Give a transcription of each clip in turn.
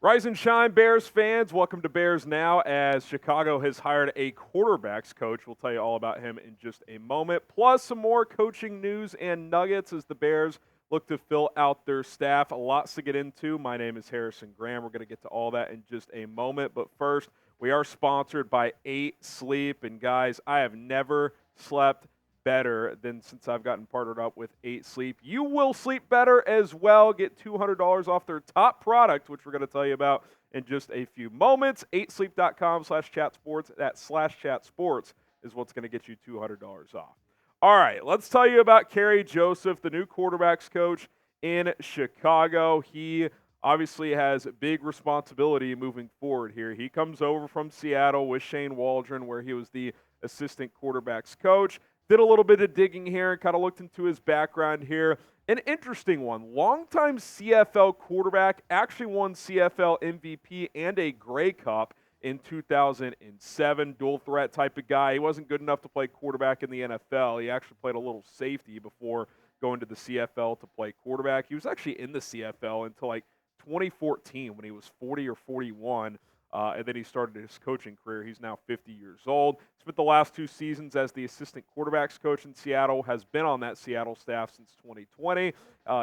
Rise and shine, Bears fans. Welcome to Bears Now, as Chicago has hired a quarterbacks coach. We'll tell you all about him in just a moment. Plus, some more coaching news and nuggets as the Bears look to fill out their staff. Lots to get into. My name is Harrison Graham. We're going to get to all that in just a moment. But first, we are sponsored by 8 Sleep. And guys, I have never slept better than since I've gotten partnered up with 8 Sleep. You will sleep better as well. Get $200 off their top product, which we're going to tell you about in just a few moments. 8sleep.com/chatsports. That /chatsports is what's going to get you $200 off. All right, let's tell you about Kerry Joseph, the new quarterbacks coach in Chicago. He obviously has big responsibility moving forward here. He comes over from Seattle with Shane Waldron, where he was the assistant quarterbacks coach. Did a little bit of digging here and kind of looked into his background here. An interesting one. Longtime CFL quarterback, actually won CFL MVP and a Grey Cup in 2007. Dual threat type of guy. He wasn't good enough to play quarterback in the NFL. He actually played a little safety before going to the CFL to play quarterback. He was actually in the CFL until like 2014 when he was 40 or 41. And then he started his coaching career. He's now 50 years old. Spent the last 2 seasons as the assistant quarterbacks coach in Seattle, has been on that Seattle staff since 2020.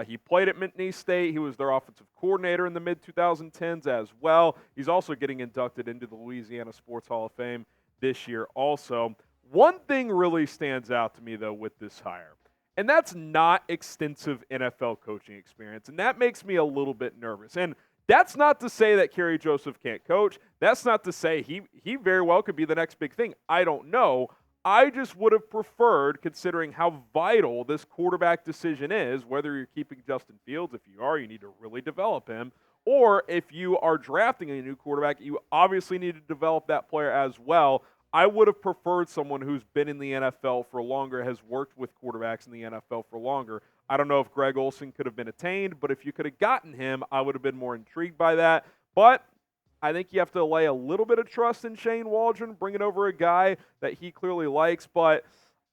He played at McNeese State. He was their offensive coordinator in the mid-2010s as well. He's also getting inducted into the Louisiana Sports Hall of Fame this year also. One thing really stands out to me, though, with this hire, and that's not extensive NFL coaching experience, and that makes me a little bit nervous. And that's not to say that Kerry Joseph can't coach. That's not to say he very well could be the next big thing. I don't know. I just would have preferred, considering how vital this quarterback decision is, whether you're keeping Justin Fields. If you are, you need to really develop him. Or if you are drafting a new quarterback, you obviously need to develop that player as well. I would have preferred someone who's been in the NFL for longer, has worked with quarterbacks in the NFL for longer. I don't know if Greg Olsen could have been attained, but if you could have gotten him, I would have been more intrigued by that. But I think you have to lay a little bit of trust in Shane Waldron, bringing over a guy that he clearly likes. But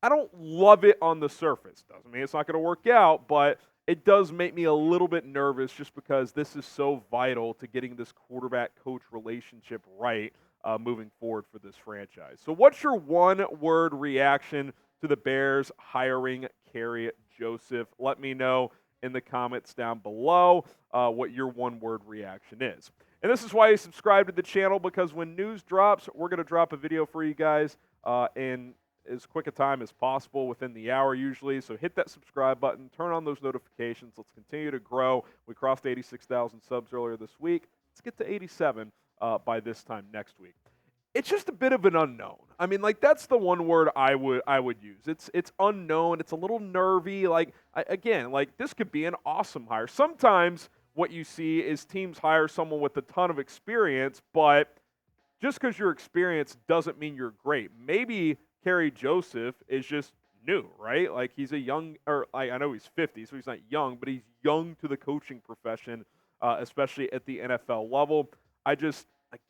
I don't love it on the surface. Doesn't mean it's not going to work out, but it does make me a little bit nervous just because this is so vital to getting this quarterback-coach relationship right moving forward for this franchise. So what's your one-word reaction to the Bears hiring Kerry Joseph? Let me know in the comments down below what your one-word reaction is. And this is why you subscribe to the channel, because when news drops, we're going to drop a video for you guys in as quick a time as possible, within the hour usually. So hit that subscribe button, turn on those notifications. Let's continue to grow. We crossed 86,000 subs earlier this week. Let's get to 87 by this time next week. It's just a bit of an unknown. I mean, like, that's the one word I would use. It's unknown. It's a little nervy. Like, again, like, this could be an awesome hire. Sometimes what you see is teams hire someone with a ton of experience, but just because you're experienced doesn't mean you're great. Maybe Kerry Joseph is just new, right? Like, he's a young, or I know he's 50, so he's not young, but he's young to the coaching profession, especially at the NFL level.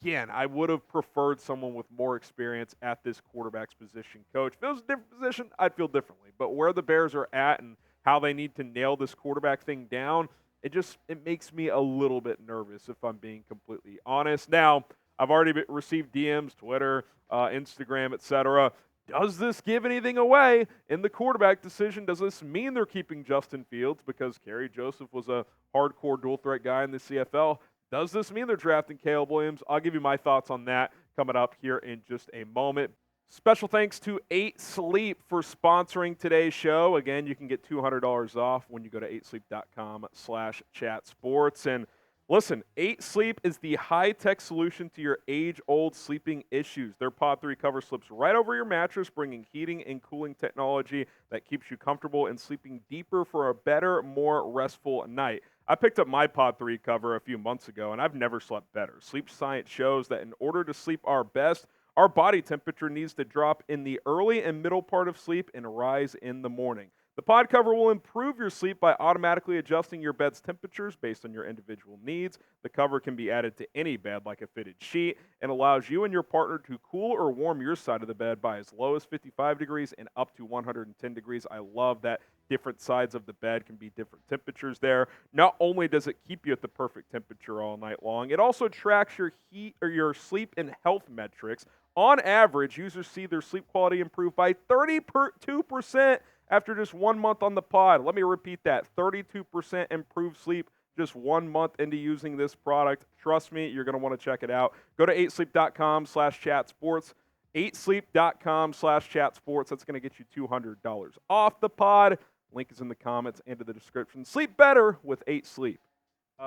Again, I would have preferred someone with more experience at this quarterback's position coach. If it was a different position, I'd feel differently. But where the Bears are at and how they need to nail this quarterback thing down, it makes me a little bit nervous, if I'm being completely honest. Now, I've already received DMs, Twitter, Instagram, etc. Does this give anything away in the quarterback decision? Does this mean they're keeping Justin Fields because Kerry Joseph was a hardcore dual threat guy in the CFL? Does this mean they're drafting Caleb Williams? I'll give you my thoughts on that coming up here in just a moment. Special thanks to 8 Sleep for sponsoring today's show. Again, you can get $200 off when you go to 8sleep.com/chatsports. And listen, 8 Sleep is the high-tech solution to your age-old sleeping issues. Their Pod 3 cover slips right over your mattress, bringing heating and cooling technology that keeps you comfortable and sleeping deeper for a better, more restful night. I picked up my Pod 3 cover a few months ago, and I've never slept better. Sleep science shows that in order to sleep our best, our body temperature needs to drop in the early and middle part of sleep and rise in the morning. The pod cover will improve your sleep by automatically adjusting your bed's temperatures based on your individual needs. The cover can be added to any bed like a fitted sheet and allows you and your partner to cool or warm your side of the bed by as low as 55 degrees and up to 110 degrees. I love that different sides of the bed can be different temperatures there. Not only does it keep you at the perfect temperature all night long, it also tracks your heat or your sleep and health metrics. On average, users see their sleep quality improve by 32% after just 1 month on the pod. Let me repeat that. 32% improved sleep just 1 month into using this product. Trust me, you're going to want to check it out. Go to 8sleep.com/chatsports. 8sleep.com/chatsports. That's going to get you $200 off the pod. Link is in the comments and in the description. Sleep better with 8 Sleep.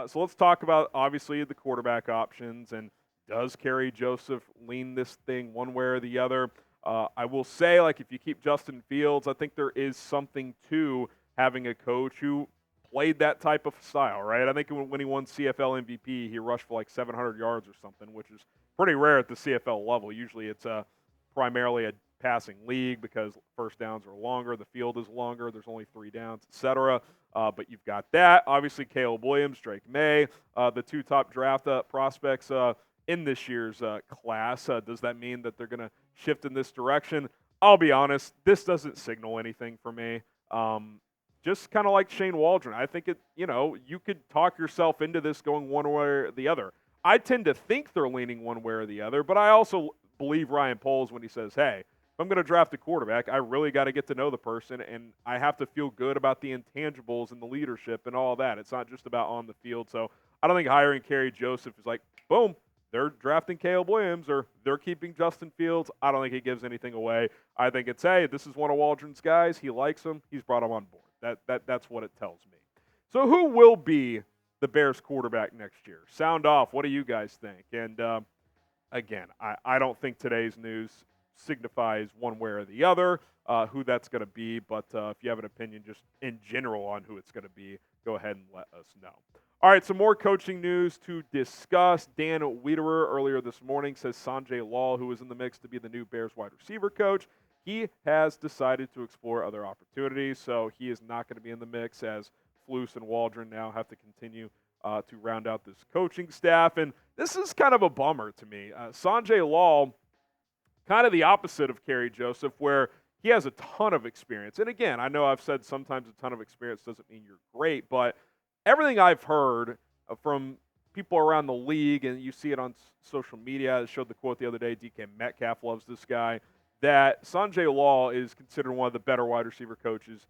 So let's talk about, obviously, the quarterback options. And does Kerry Joseph lean this thing one way or the other? I will say, like, if you keep Justin Fields, I think there is something to having a coach who played that type of style, right? I think when he won CFL MVP, he rushed for like 700 yards or something, which is pretty rare at the CFL level. Usually it's primarily a passing league because first downs are longer, the field is longer, there's only 3 downs, etc. But you've got that. Obviously, Caleb Williams, Drake May, the 2 top draft prospects in this year's class. Does that mean that they're going to shift in this direction? I'll be honest, this doesn't signal anything for me. Just kind of like Shane Waldron. I think you could talk yourself into this going one way or the other. I tend to think they're leaning one way or the other, but I also believe Ryan Poles when he says, hey, if I'm going to draft a quarterback, I really got to get to know the person, and I have to feel good about the intangibles and the leadership and all that. It's not just about on the field. So I don't think hiring Kerry Joseph is like, boom, they're drafting Caleb Williams or they're keeping Justin Fields. I don't think he gives anything away. I think it's, hey, this is one of Waldron's guys. He likes him. He's brought him on board. That's what it tells me. So who will be the Bears quarterback next year? Sound off. What do you guys think? And again, I don't think today's news signifies one way or the other who that's going to be. But if you have an opinion just in general on who it's going to be, go ahead and let us know. All right, some more coaching news to discuss. Dan Wiederer earlier this morning says Sanjay Law, who is in the mix to be the new Bears wide receiver coach, he has decided to explore other opportunities, so he is not going to be in the mix as Flus and Waldron now have to continue to round out this coaching staff. And this is kind of a bummer to me. Sanjay Law, kind of the opposite of Kerry Joseph, where he has a ton of experience. And again, I know I've said sometimes a ton of experience doesn't mean you're great, but everything I've heard from people around the league, and you see it on social media, I showed the quote the other day, DK Metcalf loves this guy, that Sanjay Law is considered one of the better wide receiver coaches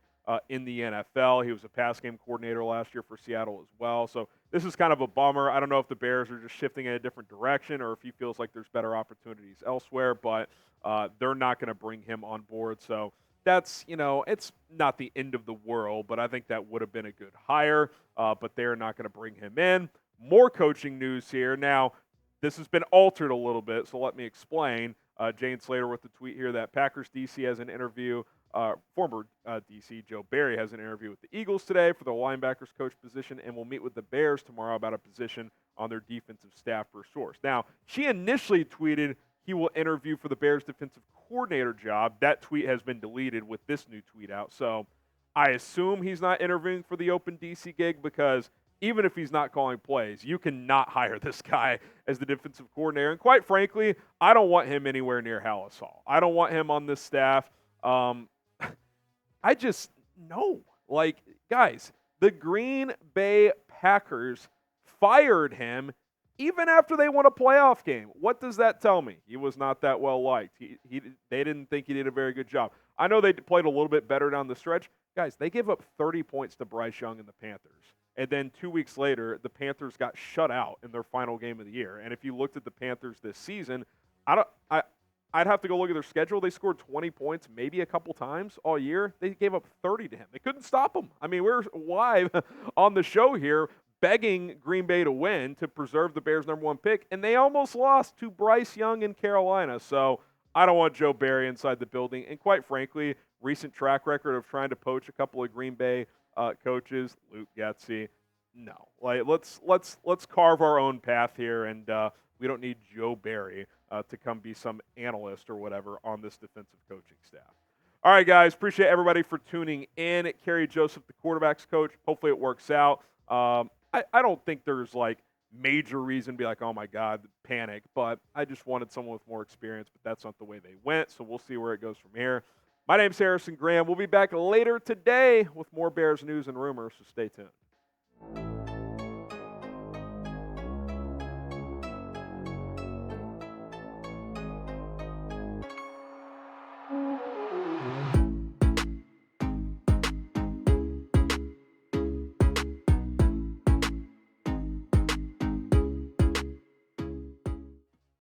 in the NFL. He was a pass game coordinator last year for Seattle as well. So this is kind of a bummer. I don't know if the Bears are just shifting in a different direction or if he feels like there's better opportunities elsewhere, but they're not going to bring him on board. So that's, it's not the end of the world, but I think that would have been a good hire, but they're not going to bring him in. More coaching news here. Now, this has been altered a little bit, so let me explain. Jane Slater with the tweet here that Packers DC has an interview. Former DC Joe Barry has an interview with the Eagles today for the linebackers coach position and will meet with the Bears tomorrow about a position on their defensive staff per source. Now, she initially tweeted he will interview for the Bears defensive coordinator job. That tweet has been deleted with this new tweet out. So I assume he's not interviewing for the open DC gig because even if he's not calling plays, you cannot hire this guy as the defensive coordinator. And quite frankly, I don't want him anywhere near Hallis Hall. I don't want him on this staff. I just know. Like, guys, the Green Bay Packers fired him even after they won a playoff game. What does that tell me? He was not that well liked. They didn't think he did a very good job. I know they played a little bit better down the stretch. Guys, they gave up 30 points to Bryce Young and the Panthers. And then 2 weeks later, the Panthers got shut out in their final game of the year. And if you looked at the Panthers this season, I'd have to go look at their schedule. They scored 20 points maybe a couple times all year. They gave up 30 to him. They couldn't stop him. I mean, we're live on the show here begging Green Bay to win to preserve the Bears' #1 pick, and they almost lost to Bryce Young in Carolina. So I don't want Joe Barry inside the building. And quite frankly, recent track record of trying to poach a couple of Green Bay coaches, Luke Getsy, no. Like, let's carve our own path here, and we don't need Joe Barry to come be some analyst or whatever on this defensive coaching staff. All right, guys. Appreciate everybody for tuning in. Kerry Joseph, the quarterback's coach. Hopefully it works out. I don't think there's like major reason to be like, oh my God, panic. But I just wanted someone with more experience, but that's not the way they went. So we'll see where it goes from here. My name's Harrison Graham. We'll be back later today with more Bears news and rumors, so stay tuned.